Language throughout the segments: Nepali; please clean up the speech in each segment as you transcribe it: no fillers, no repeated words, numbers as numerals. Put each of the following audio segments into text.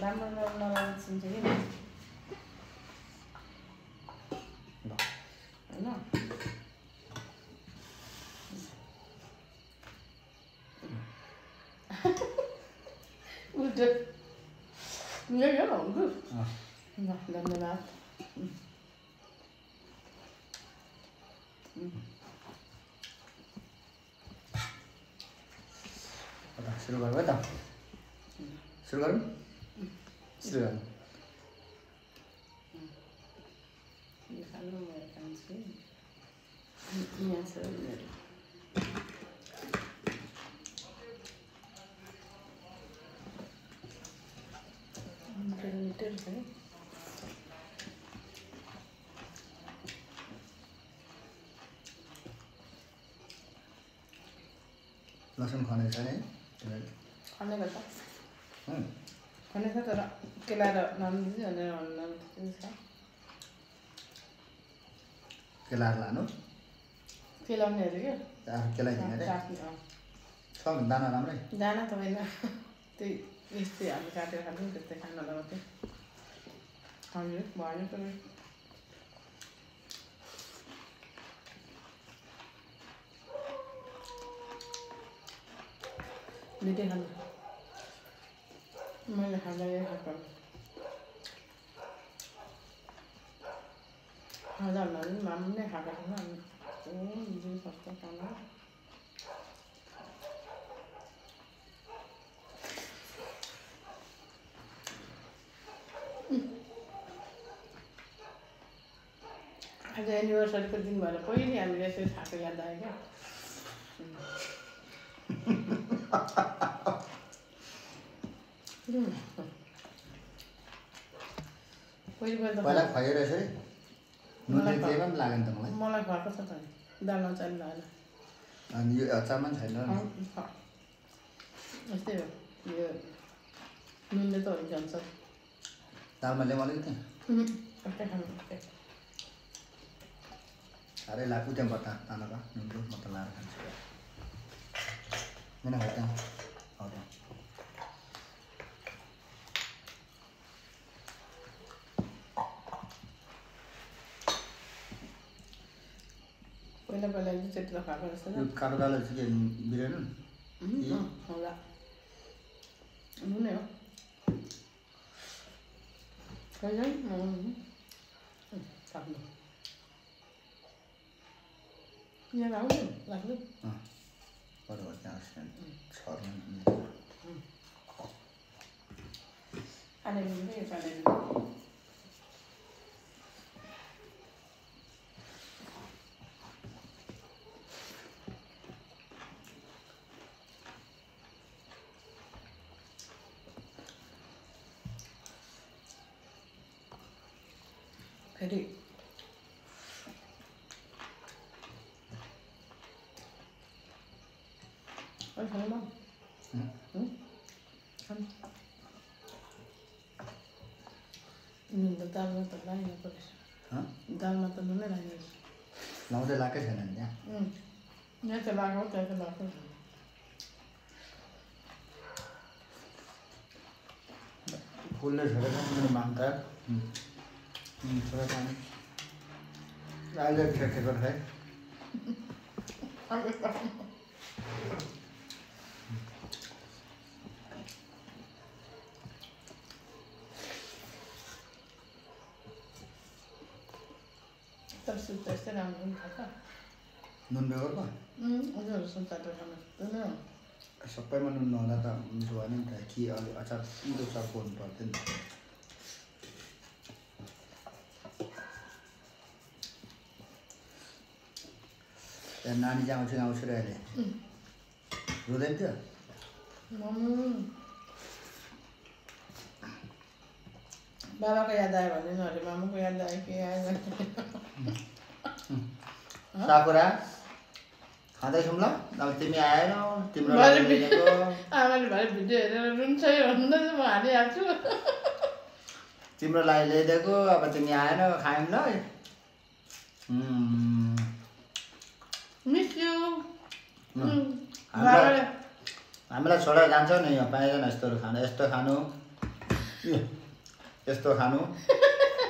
राम्रो नराम्रो चिन्छ कि होइन यही हो धन्यवाद सुरु गरौँ है त सुरु गरौँ सुरु गरौँ लसुन खाने छैन है खाने गर्छ खाने छ तर केलाएर नमिल्छ भनेर केलाएर लानु केलाउनेहरू क्या केलाइदिने अरे छ दाना राम्रै दाना त होइन त्यही यस्तै हामी काटेर खान्छौँ त्यस्तै खानालाई मात्रै हजुर भयो तपाईँ मिठै खानु मैले खाँदा यही खाएको खाँदा भन्दा पनि माम नै खाएको छैन हामी जुन सक्छ खाना आज एनिभर्सरीको दिन भएर पहिले हामीले यसरी खाएको याद आयो क्या पहिला खुवायो रहेछ है नुनले केमा पनि लाग्यो नि त मलाई मलाई खुवाएको छ त दालमा चाहिँ लागेन अनि यो अचारमा पनि छैन यस्तै हो यो नुनले त हुन्छ दालमा ल्याउँ अलिकति यस्तै खानु साह्रै लाग्यो त्यहाँ बता तानका नुनको म त लाएर खान्छु किन खायो त्यहाँ पहिला पहिला चाहिँ त्यति त खाएको रहेछ यो कालो दाल चाहिँ के बिरेन होला नुनै हो कहिले सक्नु यहाँ लाग्नु लाग्नु बरोबर त्यहाँ छर्नु खाने मिल्दै खाने फेरि खानु नुन त दालमा त लाइन परेछ दालमा त नुनै लाग्ने लाउँदै लाएकै छैन नि त्यहाँ यहाँ त लगाएको त्यहाँ त लगाएको फुलले छोडेर मेरो मान्ता छोरा खाने अहिले ठेकेको है तर सुप त यस्तै राम्रो पनि थाहा नुन बेगर पो उनीहरू सुप चाटेर खानु सबैमा नुन नहुँदा त मिठो भएन नि त कि अलि अचार पिरो चर्को हुनु पर्थ्यो नि त त्यहाँ नानी चाहिँ आउँछु र अहिले रुँदैन थियो बाबाको याद आयो भने अरे मामुको याद आयो के आयो साकुरा खाँदैछौँ ल अब तिमी आएन तिम्रो आमाले भरे भिडियो हेरेर रुन्छ भन्दा म हालिहाल्छु तिम्रो लागि ल्याइदिएको अब तिमी आएन खायौँ ल मिस यु हामीलाई छोडेर जान्छौ नि यहाँ पाइँदैन यस्तोहरू खानु यस्तो खानु यस्तो खानु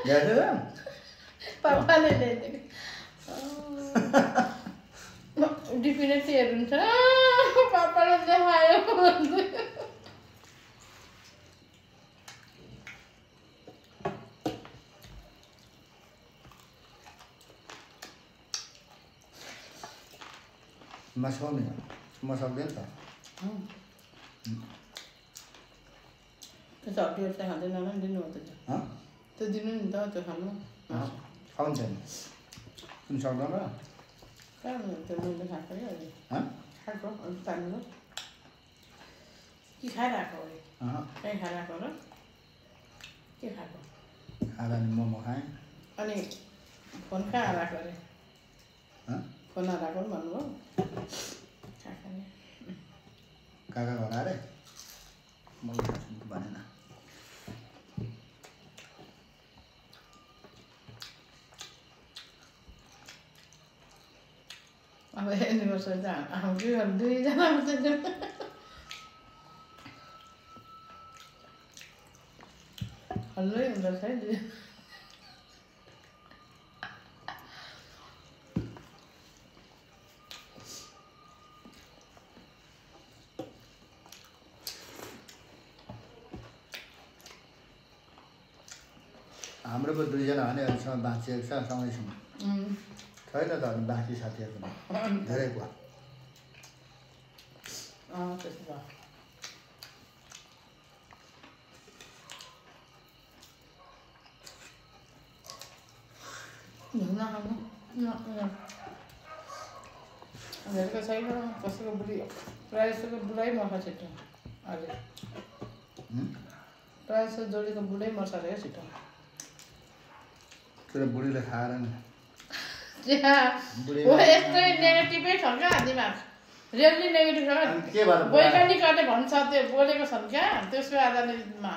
ल्याएर पापाले ल्याइदिएको डिफिनेटली हेर्नुहुन्छ पापाले देखायो नसक्ने म सक्दैन त त्यो हड्डीहरू चाहिँ खाँदैन होला नि दिनु हो त्यो दिनु नि त त्यो खानु खाउँछ नि कुन सक्दैन कहाँ त्यो मैले खाएको क्या अहिले खाएको अन्त तान्नु के खाइरहेको अरे कहीँ खाइरहेको र के खाएको खाँदा नि मोमो खाएँ अनि फोन कहाँ हराएको अरे फोन हराएको पनि भन्नुभयो काका घर अरे मलाई भनेन अब एनिभर्सरी त हाम्रो दुईजना मात्रै हल्लै हुँदो रहेछ है दुई हाम्रो पो दुईजना भने अहिलेसम्म बाँचिएको छ सँगैसँग छैन त अनि बाँकी साथीहरूको धेरै भयो त्यसो भयो नखानु धेरैको छैन कसैको बुढी प्रायः जस्तोको बुढै मर्छ छिटो अहिले प्रायः जस्तो जोडीको बुढै मर्छ अरे क्या छिटो तर बुढीले खाएर नि यस्तै नेगेटिभै छ क्या दिमाग रियल्ली नेगेटिभ छ वैज्ञानिकहरूले भन्छ त्यो बोलेको छन् क्या त्यसको आधारमा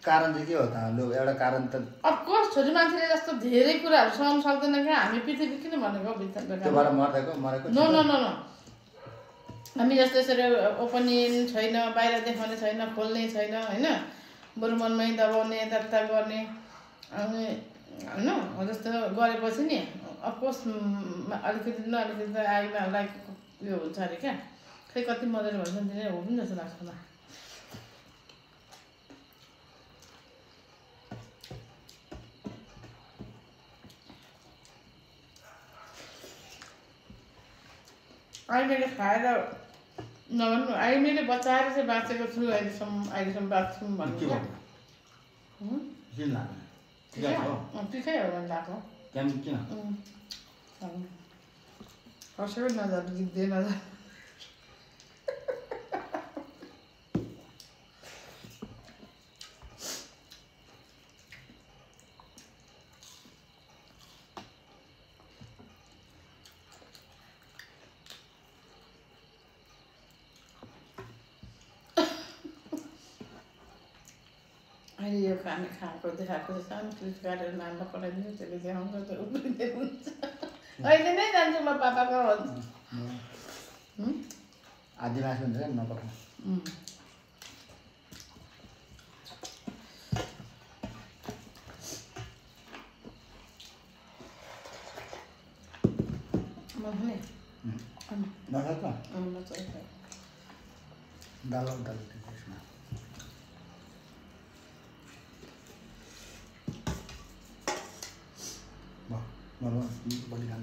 कारण चाहिँ के हो त लो एउटा कारण त अफकोर्स छोरी मान्छेले जस्तो धेरै कुराहरू सहन सक्दैन क्या हामी पृथ्वी किन भनेको त्योबाट मरेको नो नो नो नो हामी जस्तो यसरी ओपनिङ छैन बाहिर देखाउने छैन खोल्ने छैन होइन बरु मनमै दबाउने यताउता गर्ने अनि होइन जस्तो गरेपछि नि अफकोर्स अलिकति न अलिकति त आइमा लाइक उयो हुन्छ अरे क्या खै कति मजाले भन्छ नि हो पनि जस्तो लाग्छ मलाई आइमाले खाएर नभन्नु आइमाले बचाएर चाहिँ बाँचेको छु अहिलेसम्म बाँच्छु भन्नु किन लाग्ने तिखै हो भने लाग्छ किन कसैको नजर गिद्धे नजर अहिले यो खाने खाएको देखाएको छ सानो क्लिप काटेर नानीलाई पठाइदिनु त्यसले देखाउँछ त्यो उब्रिँदै हुन्छ अहिले नै जान्छु म पापाको आधी मासु हुन्छ नपठाउँ दाल त्यसमा बलिदान